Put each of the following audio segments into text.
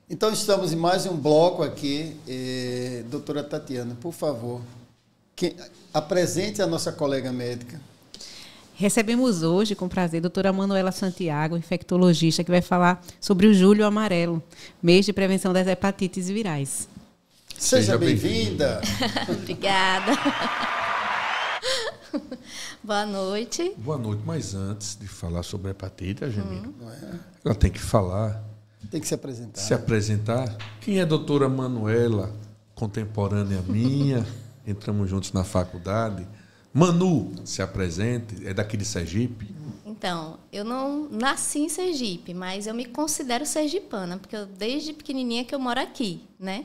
Então, estamos em mais um bloco aqui. Doutora Tatiana, por favor, apresente a nossa colega médica. Recebemos hoje, com prazer, a doutora Manuela Santiago, infectologista, que vai falar sobre o Julho Amarelo, mês de prevenção das hepatites virais. Seja bem-vinda. Obrigada. Boa noite. Boa noite, mas antes de falar sobre a hepatite, a Gemila, ela tem que falar. Tem que se apresentar. Se apresentar. Quem é a doutora Manuela, contemporânea minha? Entramos juntos na faculdade. Manu, se apresente, é daqui de Sergipe? Então, eu não nasci em Sergipe, mas eu me considero sergipana, porque desde pequenininha que eu moro aqui, né?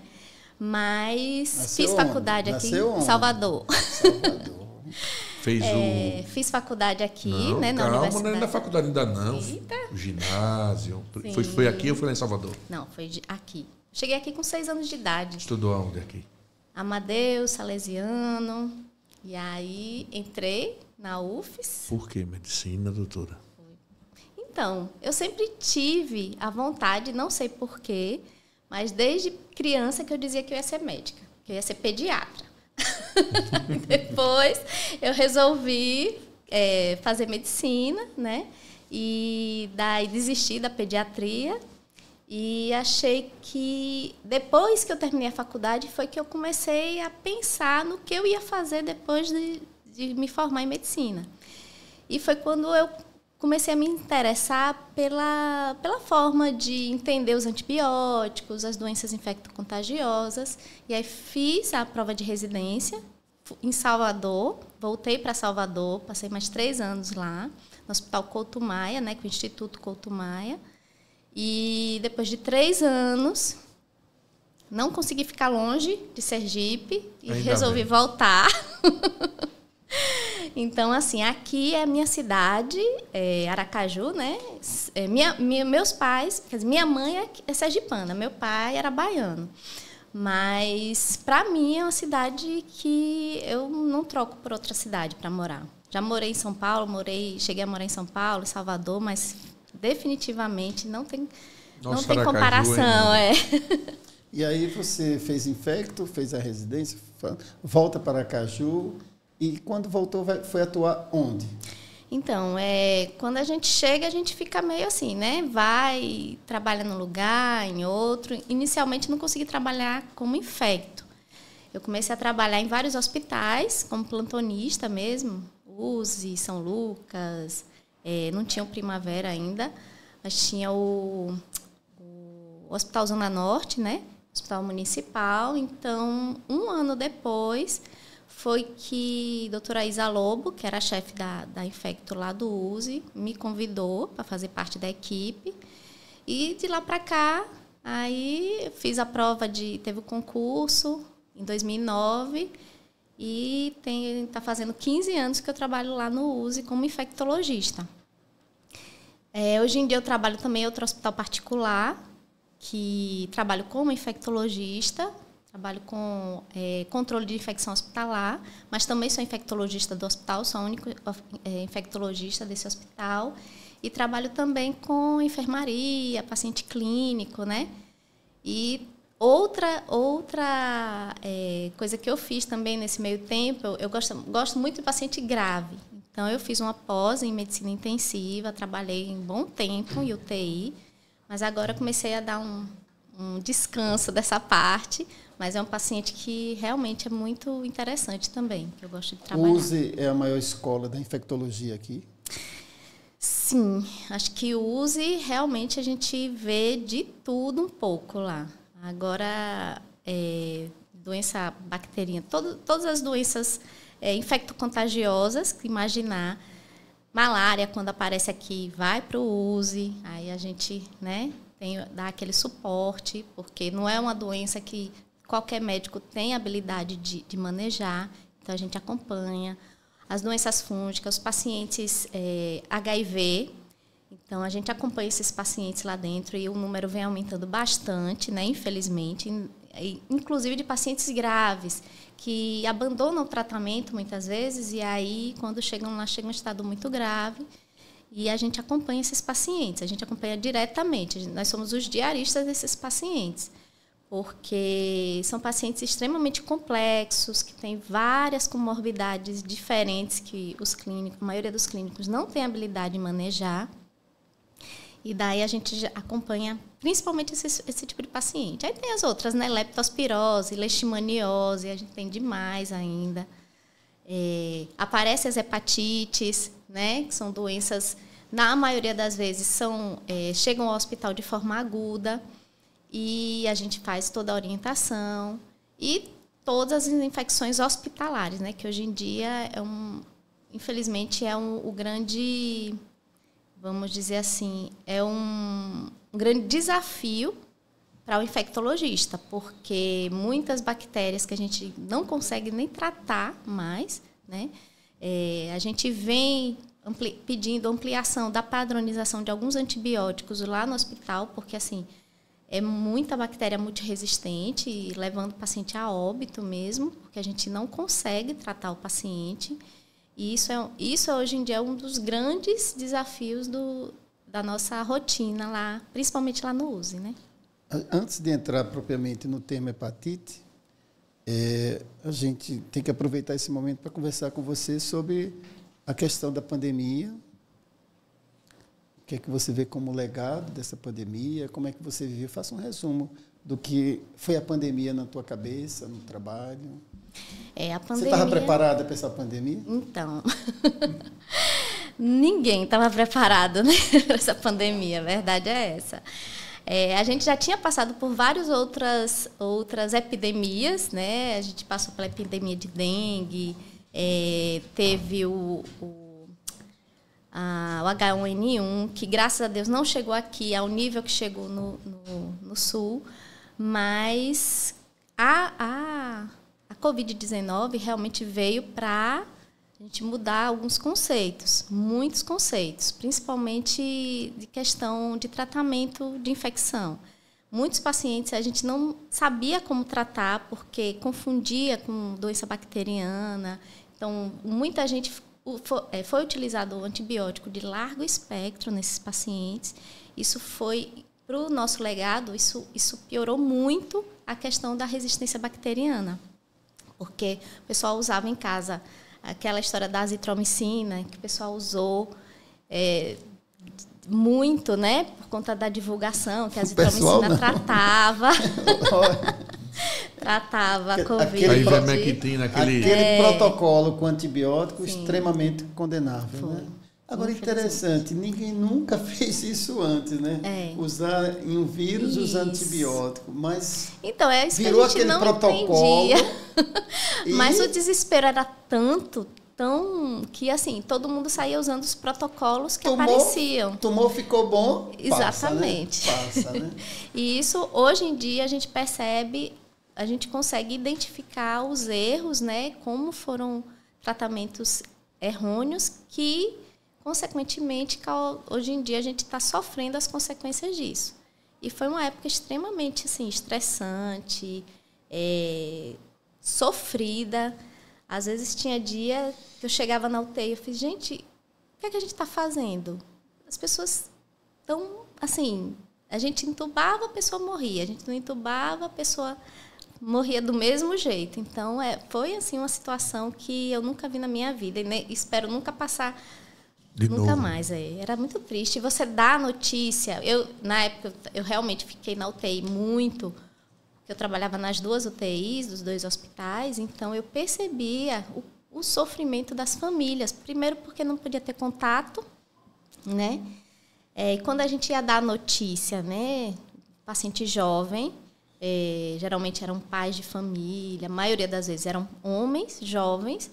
Mas fiz faculdade aqui em Salvador. Fiz faculdade aqui, não, né, na calma, universidade. não é na faculdade ainda não. Eita. O ginásio. Foi aqui ou foi lá em Salvador? Não, foi aqui. Cheguei aqui com 6 anos de idade. Estudou aonde aqui? Amadeus, Salesiano. E aí entrei na UFES. Por que medicina, doutora? Então, eu sempre tive a vontade, não sei porquê, mas desde criança que eu dizia que eu ia ser médica, que eu ia ser pediatra. Depois eu resolvi fazer medicina, né? E daí desisti da pediatria e achei que depois que eu terminei a faculdade foi que eu comecei a pensar no que eu ia fazer depois de me formar em medicina. E foi quando eu comecei a me interessar pela forma de entender os antibióticos, as doenças infecto-contagiosas. E aí fiz a prova de residência em Salvador, voltei para Salvador, passei mais 3 anos lá, no Hospital Couto Maia, né, com o Instituto Couto Maia. E depois de 3 anos, não consegui ficar longe de Sergipe e resolvi voltar. Então, assim, aqui é a minha cidade, Aracaju, né? Meus pais, quer dizer, minha mãe é sergipana, meu pai era baiano. Mas, para mim, é uma cidade que eu não troco por outra cidade para morar. Já morei em São Paulo, cheguei a morar em São Paulo, em Salvador, mas definitivamente não tem comparação. E aí você fez infecto, fez a residência, volta para Aracaju. E quando voltou, foi atuar onde? Então, quando a gente chega, a gente fica meio assim, né? Vai, trabalha num lugar, em outro. Inicialmente, não consegui trabalhar como infecto. Eu comecei a trabalhar em vários hospitais, como plantonista mesmo. USE, São Lucas, não tinha o Primavera ainda, mas tinha o Hospital Zona Norte, né? Hospital Municipal. Então, 1 ano depois, foi que a doutora Isa Lobo, que era a chefe da infecto lá do USE, me convidou para fazer parte da equipe. E de lá para cá, aí fiz a prova teve o concurso em 2009 e está fazendo 15 anos que eu trabalho lá no USE como infectologista. Hoje em dia eu trabalho também em outro hospital particular, que trabalho como infectologista. Trabalho com controle de infecção hospitalar, mas também sou infectologista do hospital, sou a única infectologista desse hospital. E trabalho também com enfermaria, paciente clínico, né? E outra coisa que eu fiz também nesse meio tempo, eu gosto muito de paciente grave. Então, eu fiz uma pós em medicina intensiva, trabalhei um bom tempo em UTI, mas agora comecei a dar um descanso dessa parte, mas é um paciente que realmente é muito interessante também, que eu gosto de trabalhar. O USE é a maior escola da infectologia aqui? Sim, acho que o USE realmente a gente vê de tudo um pouco lá. Agora, doença bacteriana, todas as doenças infecto-contagiosas, que imaginar. Malária, quando aparece aqui, vai para o USE, aí a gente, né, dá aquele suporte, porque não é uma doença que qualquer médico tem habilidade de manejar, então a gente acompanha. As doenças fúngicas, os pacientes HIV, então a gente acompanha esses pacientes lá dentro e o número vem aumentando bastante, né, infelizmente, inclusive de pacientes graves, que abandonam o tratamento muitas vezes e aí, quando chegam lá, chega um estado muito grave. e a gente acompanha esses pacientes, a gente acompanha diretamente, nós somos os diaristas desses pacientes, porque são pacientes extremamente complexos, que têm várias comorbidades diferentes que a maioria dos clínicos não tem habilidade de manejar. E daí a gente acompanha principalmente esse tipo de paciente. Aí tem as outras, né? Leptospirose, leishmaniose, a gente tem demais ainda. Aparecem as hepatites, né? Que são doenças, na maioria das vezes, chegam ao hospital de forma aguda e a gente faz toda a orientação. E todas as infecções hospitalares, né? Que hoje em dia, infelizmente, o grande... Vamos dizer assim, é um grande desafio para o infectologista, porque muitas bactérias que a gente não consegue nem tratar mais, né? A gente vem pedindo ampliação da padronização de alguns antibióticos lá no hospital, porque assim, é muita bactéria multiresistente, e levando o paciente a óbito mesmo, porque a gente não consegue tratar o paciente. E isso hoje em dia é um dos grandes desafios da nossa rotina lá, principalmente lá no USE, né? Antes de entrar propriamente no tema hepatite, a gente tem que aproveitar esse momento para conversar com você sobre a questão da pandemia. O que é que você vê como legado dessa pandemia? Como é que você viveu? Faça um resumo do que foi a pandemia na tua cabeça, no trabalho. A pandemia... Você estava preparada para essa pandemia? Então, ninguém estava preparado, né, para essa pandemia, a verdade é essa. A gente já tinha passado por várias outras epidemias, né? A gente passou pela epidemia de dengue, teve o H1N1, que graças a Deus não chegou aqui ao nível que chegou no sul, mas a Covid-19 realmente veio para a gente mudar alguns conceitos, muitos conceitos, principalmente de questão de tratamento de infecção. Muitos pacientes a gente não sabia como tratar porque confundia com doença bacteriana. Então, muita gente foi utilizado o antibiótico de largo espectro nesses pacientes. Isso foi, para o nosso legado, isso piorou muito a questão da resistência bacteriana. Porque o pessoal usava em casa aquela história da azitromicina, que o pessoal usou muito, né, por conta da divulgação, que a azitromicina tratava a Covid. A ivermectina, aquele protocolo com antibiótico. Sim. Extremamente condenável. Né? Agora, interessante, ninguém nunca fez isso antes, né? Usar em um vírus, usar antibiótico, mas então, é isso virou que a gente aquele não protocolo. Mas o desespero era tão que assim, todo mundo saía usando os protocolos que apareciam. Tomou, ficou bom, exatamente. Passa, né? E isso, hoje em dia, a gente percebe, a gente consegue identificar os erros, né? Como foram tratamentos errôneos que, consequentemente, hoje em dia a gente está sofrendo as consequências disso. E foi uma época extremamente assim, estressante, sofrida. Às vezes tinha dia que eu chegava na UTI e eu fiz, gente, o que é que a gente está fazendo? As pessoas estão, assim, a gente entubava, a pessoa morria. A gente não entubava, a pessoa morria do mesmo jeito. Então, foi assim uma situação que eu nunca vi na minha vida e espero nunca passar nunca mais. Era muito triste. E você dá a notícia. Na época, eu realmente fiquei na UTI muito, porque eu trabalhava nas 2 UTIs, dos 2 hospitais, então eu percebia o sofrimento das famílias. Primeiro porque não podia ter contato, né? E quando a gente ia dar a notícia, né? Paciente jovem, geralmente eram pais de família, a maioria das vezes eram homens jovens,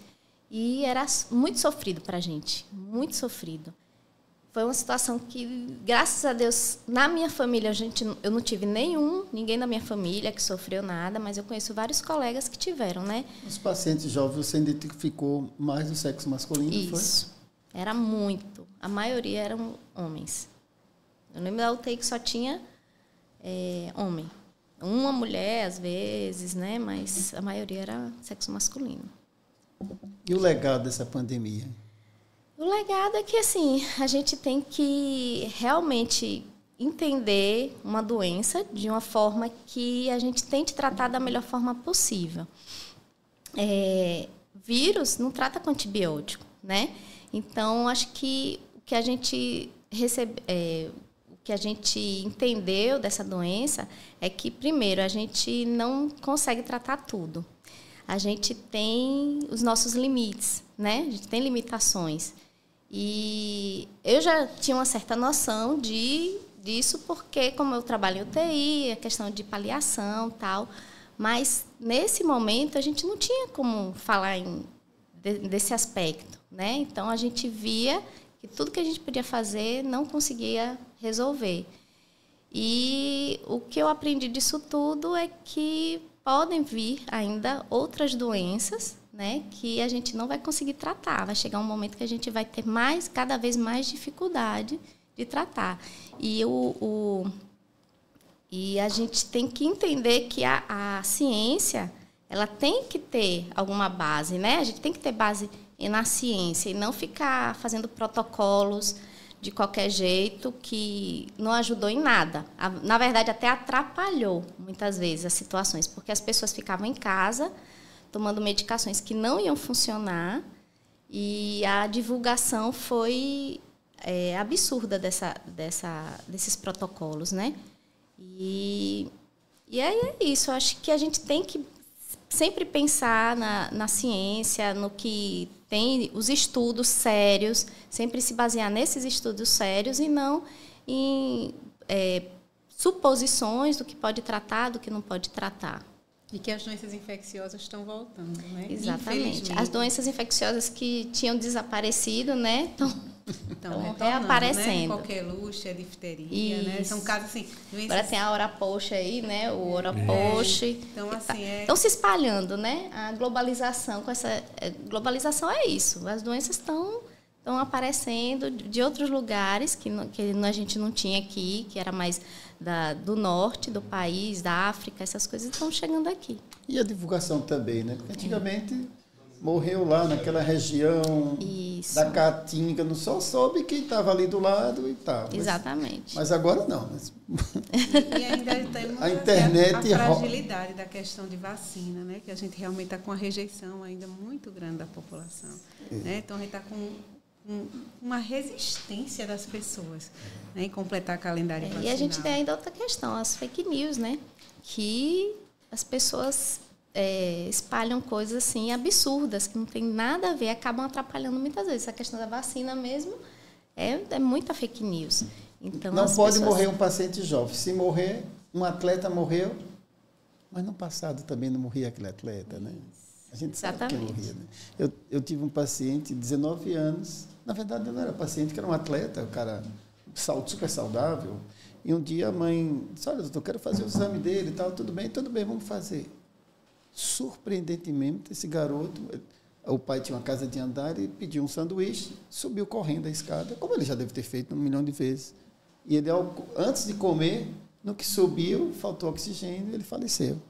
e era muito sofrido para a gente, muito sofrido. Foi uma situação que, graças a Deus, na minha família, eu não tive ninguém da minha família que sofreu nada, mas eu conheço vários colegas que tiveram, né? Os pacientes jovens, você identificou mais do sexo masculino, isso. Foi? Era muito. A maioria eram homens. Eu lembro da UTI que só tinha homem. Uma mulher, às vezes, né? Mas a maioria era sexo masculino. E o legado dessa pandemia? O legado é que, assim, a gente tem que realmente entender uma doença de uma forma que a gente tente tratar da melhor forma possível. Vírus não trata com antibiótico, né? Então, acho que o que a gente o que a gente entendeu dessa doença é que, primeiro, a gente não consegue tratar tudo. A gente tem os nossos limites, né? A gente tem limitações. E eu já tinha uma certa noção disso, porque, como eu trabalho em UTI, a questão de paliação e tal, mas, nesse momento, a gente não tinha como falar desse aspecto, né? Então, a gente via que tudo que a gente podia fazer não conseguia resolver. E o que eu aprendi disso tudo é que podem vir ainda outras doenças, né, que a gente não vai conseguir tratar. Vai chegar um momento que a gente vai ter cada vez mais dificuldade de tratar. E a gente tem que entender que a ciência, ela tem que ter alguma base, né? A gente tem que ter base na ciência e não ficar fazendo protocolos de qualquer jeito que não ajudou em nada. Na verdade, até atrapalhou, muitas vezes, as situações, porque as pessoas ficavam em casa tomando medicações que não iam funcionar e a divulgação foi absurda desses protocolos, né? E aí é isso. Eu acho que a gente tem que sempre pensar na ciência, no que tem os estudos sérios, sempre se basear nesses estudos sérios e não em suposições do que pode tratar, do que não pode tratar. E que as doenças infecciosas estão voltando, né? Exatamente. As doenças infecciosas que tinham desaparecido, né, estão reaparecendo. Né? Coqueluche, difteria, né? São casos assim. Doenças... Agora tem a Orapoxa aí, né? O Orapoxe. Então, assim, estão se espalhando, né? A globalização, globalização é isso. As doenças estão aparecendo de outros lugares que a gente não tinha aqui, que era mais do norte do país, da África, essas coisas estão chegando aqui. E a divulgação também, né? Porque antigamente morreu lá naquela região da Caatinga, não só soube quem estava ali do lado e tal. Exatamente. Mas agora não. E ainda temos a internet a fragilidade da questão de vacina, né? Que a gente realmente está com uma rejeição ainda muito grande da população. Né? Então, a gente está com uma resistência das pessoas, né, em completar calendário vacinal. E a gente tem ainda outra questão, as fake news, né? Que as pessoas espalham coisas assim absurdas, que não tem nada a ver, acabam atrapalhando muitas vezes. A questão da vacina mesmo é muita fake news. Então, não pode morrer um paciente jovem. Se morrer, um atleta morreu, mas no passado também não morria aquele atleta, né? A gente sabe que morria, né? Eu tive um paciente de 19 anos, na verdade ele não era paciente, que era um atleta, o cara super saudável, e um dia a mãe disse, olha, doutor, eu quero fazer o exame dele e tal, tudo bem, vamos fazer. Surpreendentemente, esse garoto, o pai tinha uma casa de andar e pediu um sanduíche, subiu correndo a escada, como ele já deve ter feito 1 milhão de vezes. E ele, antes de comer, no que subiu, faltou oxigênio e ele faleceu.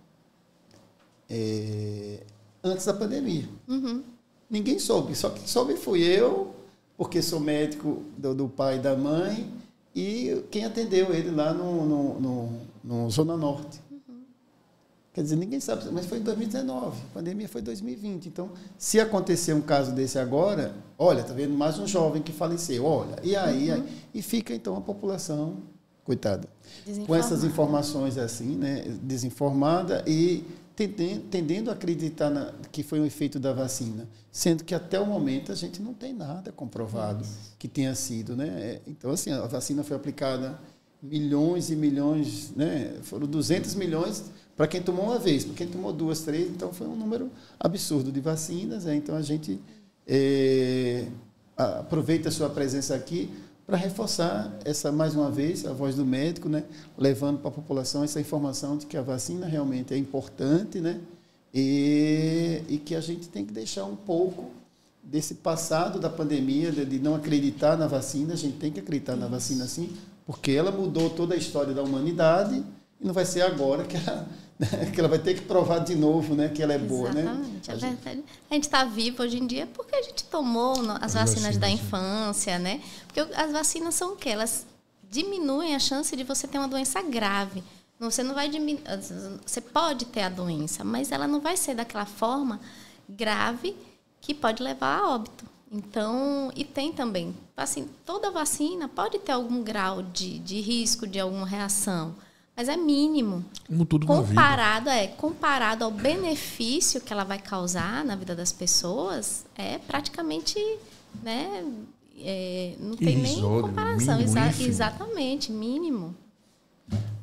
Antes da pandemia. Uhum. Ninguém soube, só que soube fui eu, porque sou médico do pai e da mãe, e quem atendeu ele lá no Zona Norte. Uhum. Quer dizer, ninguém sabe, mas foi em 2019, a pandemia foi em 2020. Então, se acontecer um caso desse agora, olha, está vendo mais um jovem que faleceu, olha, e aí, e fica então a população, coitada, com essas informações assim, né, desinformada e tendendo a acreditar que foi um efeito da vacina, sendo que até o momento a gente não tem nada comprovado que tenha sido, né? Então, assim, a vacina foi aplicada milhões e milhões, né? Foram 200 milhões para quem tomou uma vez, para quem tomou 2, 3, então foi um número absurdo de vacinas, né? Então a gente aproveita a sua presença aqui para reforçar mais uma vez, a voz do médico, né, levando para a população essa informação de que a vacina realmente é importante, né, e que a gente tem que deixar um pouco desse passado da pandemia, de não acreditar na vacina. A gente tem que acreditar na vacina sim, porque ela mudou toda a história da humanidade E não vai ser agora que ela vai ter que provar de novo, né, que ela é boa, né? Exatamente, é verdade. A gente está vivo hoje em dia porque a gente tomou as vacinas da infância, né? Porque as vacinas são o quê? Elas diminuem a chance de você ter uma doença grave. Você não vai diminuir, você pode ter a doença, mas ela não vai ser daquela forma grave que pode levar a óbito. Então, e tem também, assim, toda vacina pode ter algum grau de risco, de alguma reação, mas é mínimo. Como tudo Comparado ao benefício que ela vai causar na vida das pessoas, é praticamente, né, não tem nem comparação. Exatamente, mínimo.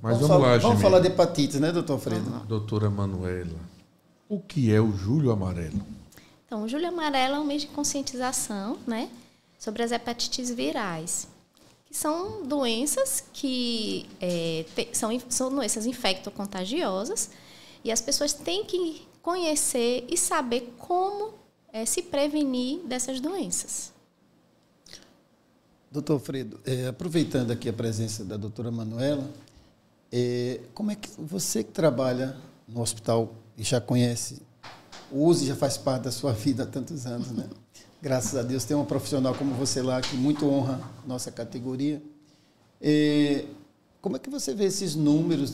Mas vamos falar de hepatite, né, doutor Alfredo? Doutora Manuela, o que é o Julho Amarelo? Então, o Julho Amarelo é um mês de conscientização, né, sobre as hepatites virais, que são doenças que são doenças infecto-contagiosas, e as pessoas têm que conhecer e saber como se prevenir dessas doenças. Doutor Alfredo, aproveitando aqui a presença da doutora Manuela, como é que você que trabalha no hospital e já conhece, o USE já faz parte da sua vida há tantos anos, né? Graças a Deus tem uma profissional como você lá que muito honra nossa categoria. Como é que você vê esses números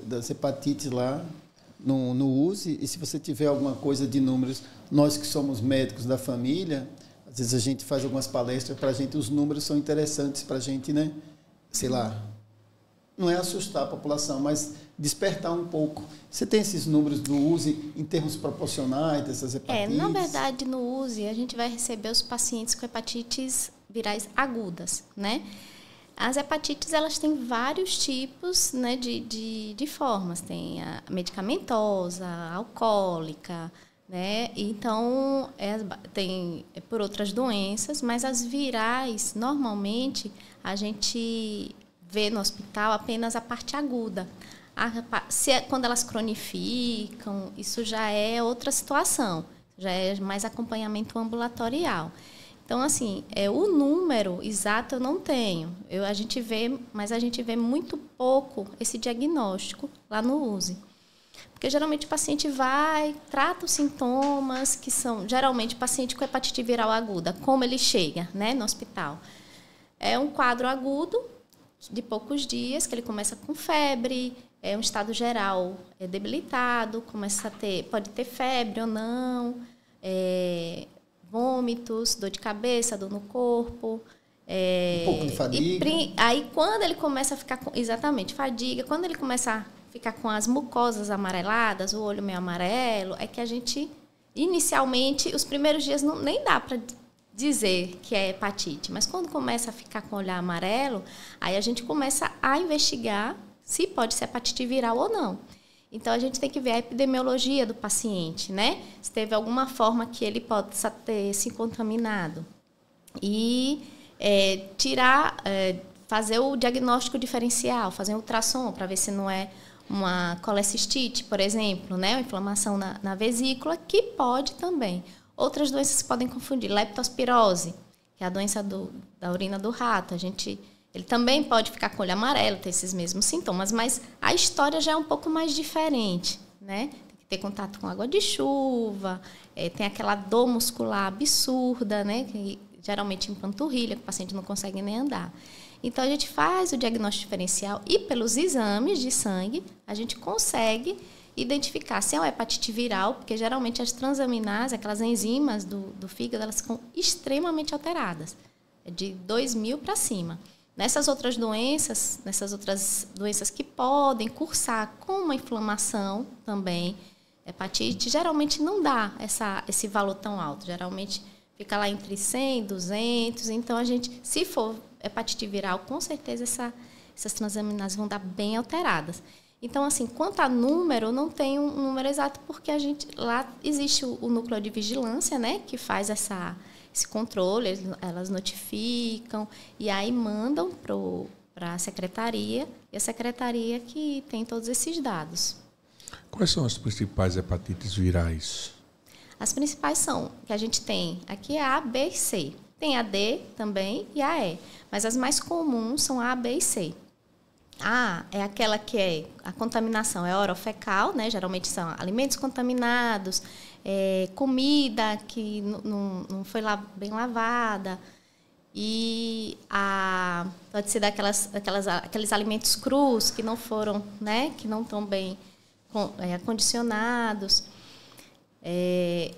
das hepatites lá no USE? E se você tiver alguma coisa de números, nós que somos médicos da família, às vezes a gente faz algumas palestras para a gente, os números são interessantes para a gente, né? Sei lá, não é assustar a população, mas despertar um pouco. Você tem esses números do USE em termos proporcionais dessas hepatites? Na verdade, no USE, a gente vai receber os pacientes com hepatites virais agudas, né? As hepatites, elas têm vários tipos, né, de formas. Tem a medicamentosa, a alcoólica, né? Então, tem por outras doenças, mas as virais, normalmente, a gente vê no hospital apenas a parte aguda. Quando elas cronificam, isso já é outra situação, já é mais acompanhamento ambulatorial. Então, assim, o número exato eu não tenho. A gente vê muito pouco esse diagnóstico lá no USE. Porque geralmente o paciente trata os sintomas, que são geralmente paciente com hepatite viral aguda, como ele chega, né, no hospital. É um quadro agudo, de poucos dias, que ele começa com febre, um estado geral debilitado, pode ter febre ou não, vômitos, dor de cabeça, dor no corpo. Um pouco de fadiga. Aí, quando ele começa a ficar exatamente, fadiga, quando ele começa a ficar com as mucosas amareladas, o olho meio amarelo, é que a gente, inicialmente, os primeiros dias nem dá para dizer que é hepatite, mas quando começa a ficar com o olhar amarelo, aí a gente começa a investigar se pode ser hepatite viral ou não. Então, a gente tem que ver a epidemiologia do paciente, né? Se teve alguma forma que ele possa ter se contaminado. E fazer o diagnóstico diferencial, fazer um ultrassom para ver se não é uma colecistite, por exemplo, né? Uma inflamação na vesícula, que pode também. Outras doenças podem confundir. Leptospirose, que é a doença da urina do rato. Ele também pode ficar com o olho amarelo, ter esses mesmos sintomas, mas a história já é um pouco mais diferente, né? Tem que ter contato com água de chuva, tem aquela dor muscular absurda, né? Que, geralmente em panturrilha, que o paciente não consegue nem andar. Então, a gente faz o diagnóstico diferencial e, pelos exames de sangue, a gente consegue identificar se é uma hepatite viral, porque geralmente as transaminases, aquelas enzimas do fígado, elas ficam extremamente alteradas, de 2.000 para cima. Nessas outras doenças que podem cursar com uma inflamação também, hepatite, geralmente não dá esse valor tão alto. Geralmente fica lá entre 100 e 200. Então, se for hepatite viral, com certeza essas transaminases vão dar bem alteradas. Então, assim, quanto a número, eu não tenho um número exato, porque lá existe o núcleo de vigilância, né, que faz esse controle, elas notificam e aí mandam para a secretaria, e a secretaria que tem todos esses dados. Quais são as principais hepatites virais? As principais são, que a gente tem aqui, é A, B e C. Tem a D também e a E, mas as mais comuns são A, B e C. A é aquela que a contaminação é orofecal, né? Geralmente são alimentos contaminados, comida que não foi bem lavada. E pode ser aqueles alimentos crus que não foram, né? Que não estão bem acondicionados.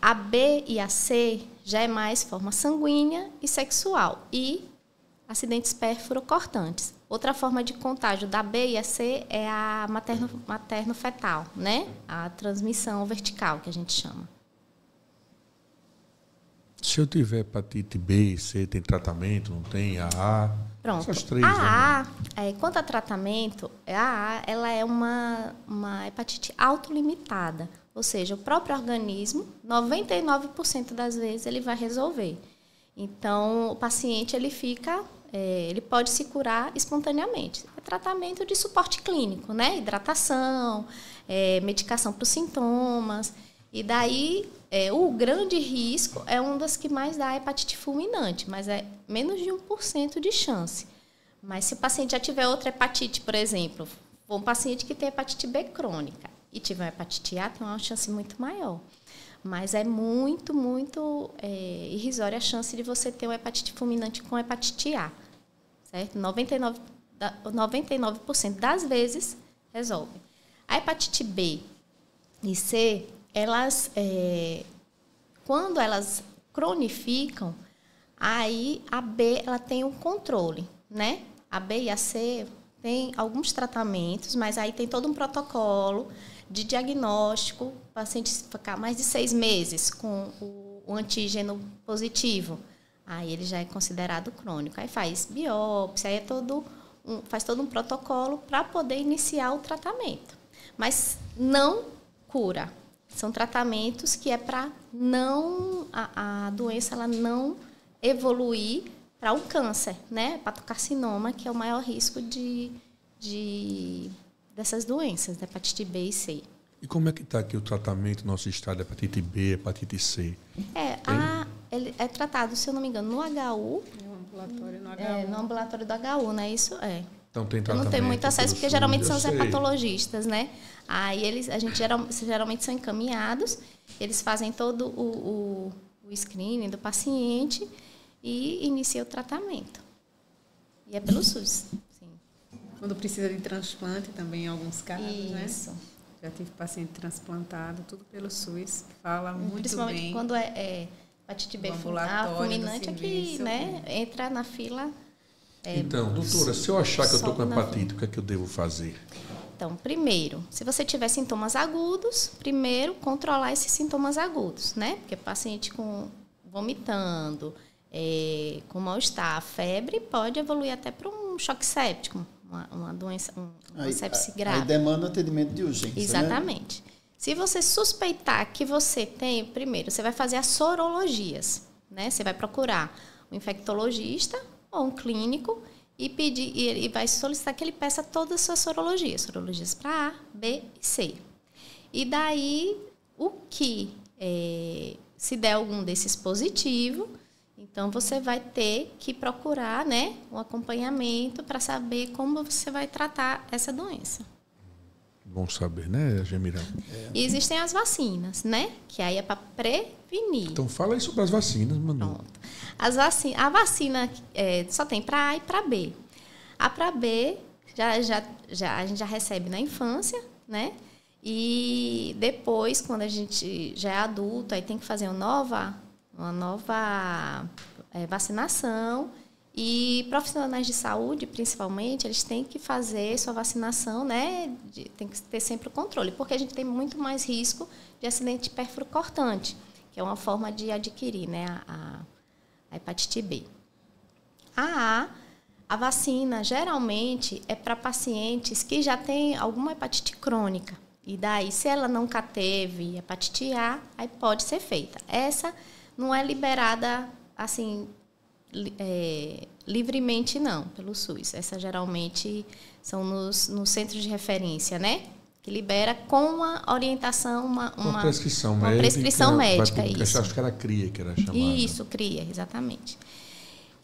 A B e a C já é mais forma sanguínea e sexual. E acidentes pérfuro-cortantes. Outra forma de contágio da B e a C é a materno-fetal, né? A transmissão vertical, que a gente chama. Se eu tiver hepatite B e C, tem tratamento, não tem? A? Pronto. Essas três, a quanto a tratamento, ela é uma hepatite autolimitada. Ou seja, o próprio organismo, 99% das vezes, ele vai resolver. Então, o paciente ele pode se curar espontaneamente. É tratamento de suporte clínico, né? Hidratação, medicação para os sintomas. E daí, o grande risco é um das que mais dá hepatite fulminante, mas é menos de 1% de chance. Mas se o paciente já tiver outra hepatite, por exemplo, for um paciente que tem hepatite B crônica e tiver hepatite A, tem uma chance muito maior. Mas é muito, muito irrisória a chance de você ter uma hepatite fulminante com hepatite A. Certo? 99% das vezes resolve. A hepatite B e C, quando elas cronificam, aí a B ela tem um controle, né? A B e a C tem alguns tratamentos, mas aí tem todo um protocolo de diagnóstico, o paciente ficar mais de 6 meses com o antígeno positivo. Aí ele já é considerado crônico. Aí faz biópsia, aí faz todo um protocolo para poder iniciar o tratamento. Mas não cura. São tratamentos que é para a doença ela não evoluir para um câncer, né? Hepatocarcinoma, que é o maior risco dessas doenças, da hepatite B e C. E como é que está aqui o tratamento no nosso estado de hepatite B, hepatite C? Ele é tratado, se eu não me engano, no HU. No ambulatório do HU, né? Isso é. Então tem tratamento. Não tem muito acesso, porque geralmente são os hepatologistas, né? Aí geralmente são encaminhados, eles fazem todo o screening do paciente e inicia o tratamento. E é pelo SUS, sim. Quando precisa de transplante também, em alguns casos, né? Isso. Já tive paciente transplantado, tudo pelo SUS. Fala muito principalmente bem. Quando é hepatite B fulminante, é que entra na fila. Então, doutora, se eu achar que eu estou com hepatite, o que é que eu devo fazer? Então, primeiro, se você tiver sintomas agudos, primeiro controlar esses sintomas agudos, né? Porque paciente vomitando, com mal-estar, febre, pode evoluir até para um choque séptico, uma doença, uma sepse grave. Aí demanda atendimento de urgência, exatamente. Né? Se você suspeitar que você tem, primeiro, você vai fazer as sorologias, né? Você vai procurar um infectologista ou um clínico e vai solicitar que ele peça todas as suas sorologias para A, B e C. E daí, se der algum desses positivo, então você vai ter que procurar, né, um acompanhamento para saber como você vai tratar essa doença. Bom saber, né, Gemirão? E existem as vacinas, né? Que aí é para prevenir. Então fala aí sobre as vacinas, Manu. Pronto. A vacina só tem para A e para B. A para B a gente já recebe na infância, né? E depois, quando a gente já é adulto, aí tem que fazer uma nova vacinação. E profissionais de saúde, principalmente, eles têm que fazer sua vacinação, né? Tem que ter sempre o controle, porque a gente tem muito mais risco de acidente pérfuro-cortante, que é uma forma de adquirir, né, a hepatite B. A vacina, geralmente, é para pacientes que já têm alguma hepatite crônica. E daí, se ela nunca teve hepatite A, aí pode ser feita. Essa não é liberada, assim, livremente, não, pelo SUS. Essa, geralmente, são nos centros de referência, né? Que libera com uma orientação, uma prescrição médica. Isso. Acho que era CRIA que era chamada. Isso, CRIA, exatamente.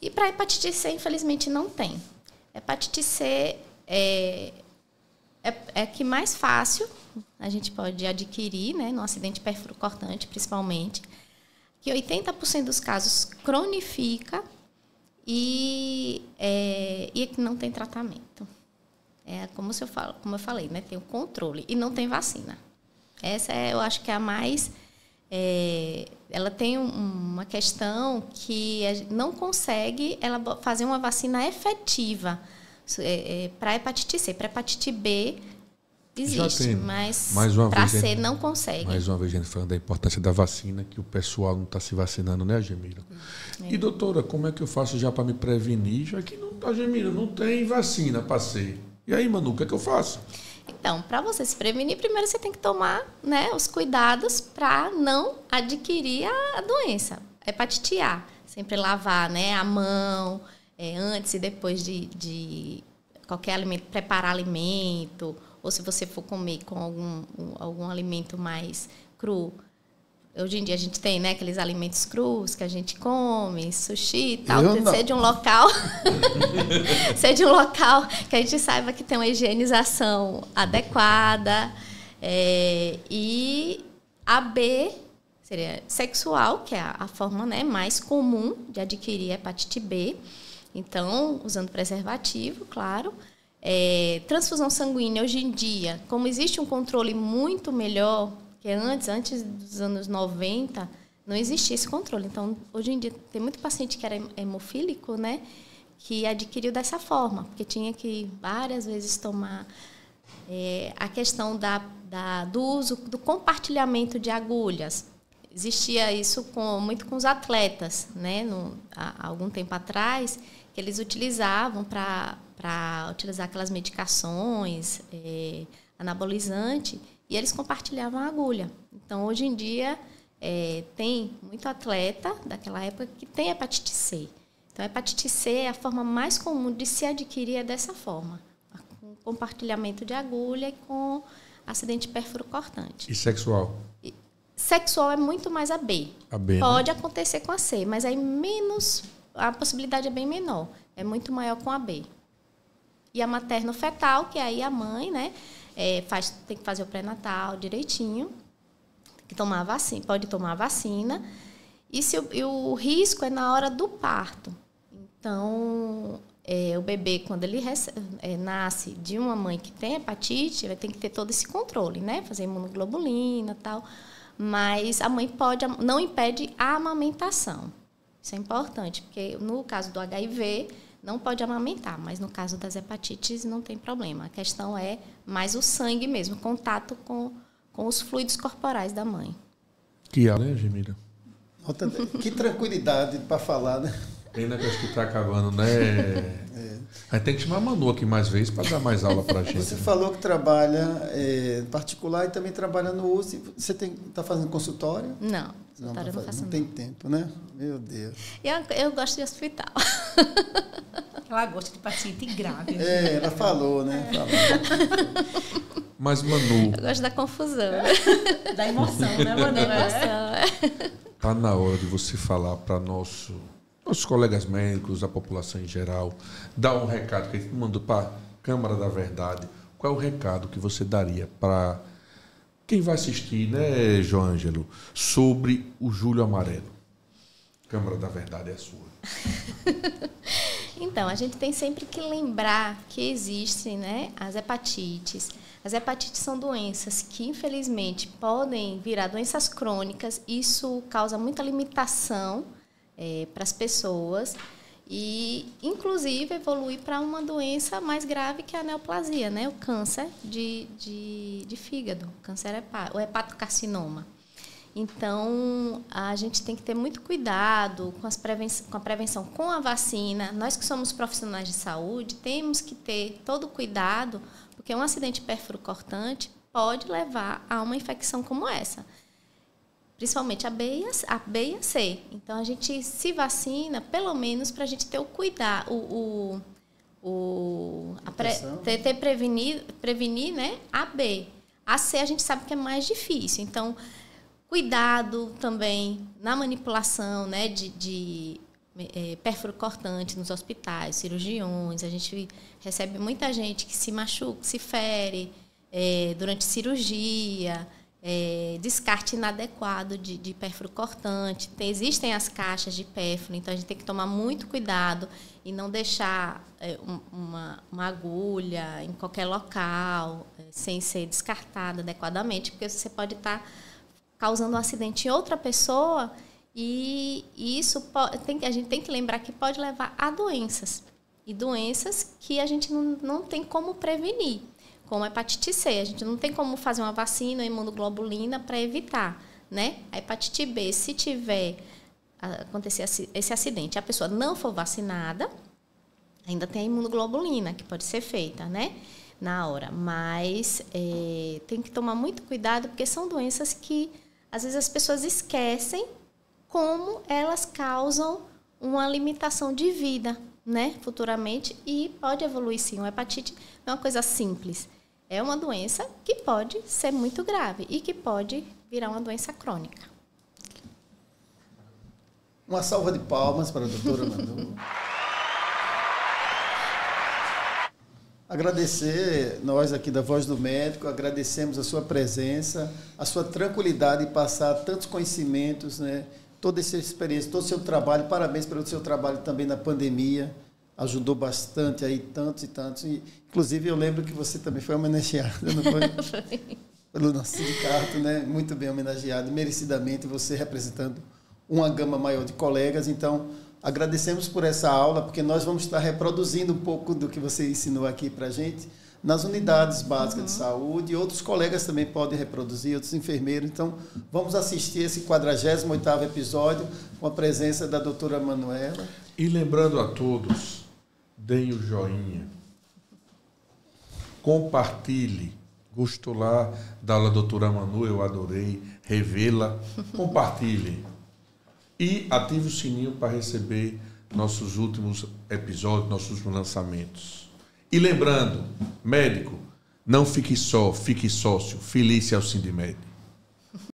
E para hepatite C, infelizmente, não tem. Hepatite C é que mais fácil a gente pode adquirir, né, no acidente perfuro-cortante, principalmente, que 80% dos casos cronifica e que não tem tratamento. Como eu falei, né, tem o controle e não tem vacina. Essa eu acho que é a mais... ela tem uma questão que não consegue fazer uma vacina efetiva para hepatite C. Para hepatite B existe, mas para C não consegue. Mais uma vez a gente falando da importância da vacina, que o pessoal não está se vacinando, né, Gemila? E, doutora, como é que eu faço já para me prevenir, já que a Gemila não tem vacina para C? E aí, Manu, o que é que eu faço? Então, para você se prevenir, primeiro você tem que tomar, né, os cuidados para não adquirir a doença. Hepatite A, sempre lavar, né, a mão antes e depois de qualquer alimento, preparar alimento, ou se você for comer com algum alimento mais cru. Hoje em dia a gente tem, né, aqueles alimentos crus que a gente come, sushi e tal. Ser de um local que a gente saiba que tem uma higienização adequada. E a B seria sexual, que é a forma, né, mais comum de adquirir hepatite B. Então, usando preservativo, claro. Transfusão sanguínea, hoje em dia, como existe um controle muito melhor, que antes dos anos 90, não existia esse controle. Então, hoje em dia, tem muito paciente que era hemofílico, né, que adquiriu dessa forma, porque tinha que várias vezes tomar. A questão do uso, do compartilhamento de agulhas. Existia isso muito com os atletas, né, há algum tempo atrás, que eles utilizavam para utilizar aquelas medicações anabolizantes, e eles compartilhavam a agulha. Então, hoje em dia, tem muito atleta daquela época que tem hepatite C. Então, a hepatite C é a forma mais comum de se adquirir dessa forma, com compartilhamento de agulha e com acidente perfuro-cortante. E sexual? Sexual é muito mais a B. A B, pode, né, né, acontecer com a C, mas aí a possibilidade é bem menor. É muito maior com a B. E a materno-fetal, que aí a mãe, né, tem que fazer o pré-natal direitinho, tem que tomar a vacina, pode tomar a vacina. E o risco é na hora do parto. Então, o bebê, quando ele nasce de uma mãe que tem hepatite, vai ter que ter todo esse controle, né? Fazer imunoglobulina e tal. Mas a mãe não impede a amamentação. Isso é importante, porque no caso do HIV, não pode amamentar, mas no caso das hepatites não tem problema. A questão é mais o sangue mesmo, contato com os fluidos corporais da mãe. Que aula, né, Gemila? Que tranquilidade para falar, né? Pena que acho que está acabando, né? A gente tem que chamar a Manu aqui mais vezes para dar mais aula para a gente. Você falou que trabalha particular e também trabalha no USP. Você está fazendo consultório? Não, consultório não faço. Não tem tempo, né? Meu Deus. Eu gosto de hospital. Ela gosta de paciente grave. Ela falou, né? Falou. Mas, Manu... Eu gosto da confusão. Da emoção, né, Manu? Está na hora de você falar para nossos colegas médicos, a população em geral, dar um recado que a gente mandou para a Câmara da Verdade. Qual é o recado que você daria para quem vai assistir, né, Joângelo, sobre o Julho Amarelo? Câmara da Verdade é a sua. Então, a gente tem sempre que lembrar que existem, né, as hepatites. As hepatites são doenças que, infelizmente, podem virar doenças crônicas. Isso causa muita limitação para as pessoas e, inclusive, evolui para uma doença mais grave que é a neoplasia, né? O câncer de fígado, o hepatocarcinoma. Então, a gente tem que ter muito cuidado com a prevenção com a vacina. Nós que somos profissionais de saúde, temos que ter todo o cuidado, porque um acidente perfuro-cortante pode levar a uma infecção como essa. Principalmente a B e a C. Então, a gente se vacina, pelo menos, para a gente ter o cuidado, prevenir, né, a B. A C a gente sabe que é mais difícil. Então, cuidado também na manipulação, né, de pérfuro cortante nos hospitais, cirurgiões. A gente recebe muita gente que se machuca, se fere durante cirurgia, descarte inadequado de pérfuro cortante. Existem as caixas de pérfuro, então a gente tem que tomar muito cuidado e não deixar uma agulha em qualquer local sem ser descartada adequadamente, porque você pode estar causando um acidente em outra pessoa. E isso a gente tem que lembrar que pode levar a doenças. E doenças que a gente não tem como prevenir, como a hepatite C. A gente não tem como fazer uma vacina ou imunoglobulina para evitar, né? A hepatite B, se acontecer esse acidente, a pessoa não for vacinada, ainda tem a imunoglobulina que pode ser feita, né? Na hora. Mas tem que tomar muito cuidado, porque são doenças que, às vezes, as pessoas esquecem como elas causam uma limitação de vida, né, futuramente, e pode evoluir sim. Uma hepatite não é uma coisa simples. É uma doença que pode ser muito grave e que pode virar uma doença crônica. Uma salva de palmas para a doutora Manu. Agradecer, nós aqui da Voz do Médico, agradecemos a sua presença, a sua tranquilidade em passar tantos conhecimentos, né? Toda essa experiência, todo o seu trabalho. Parabéns pelo seu trabalho também na pandemia. Ajudou bastante aí, tantos e tantos. E, inclusive, eu lembro que você também foi homenageada, não foi? Pelo nosso sindicato, né? Muito bem homenageado, merecidamente, você representando uma gama maior de colegas. Então, agradecemos por essa aula, porque nós vamos estar reproduzindo um pouco do que você ensinou aqui para a gente nas unidades básicas de saúde, e outros colegas também podem reproduzir, outros enfermeiros. Então, vamos assistir esse 48º episódio com a presença da doutora Manuela. E lembrando a todos, deem o joinha, compartilhe. Gostou lá da aula da doutora Manu, eu adorei, revê-la, compartilhe. E ative o sininho para receber nossos últimos episódios, nossos lançamentos. E lembrando, médico, não fique só, fique sócio. Feliz ao Sindimede.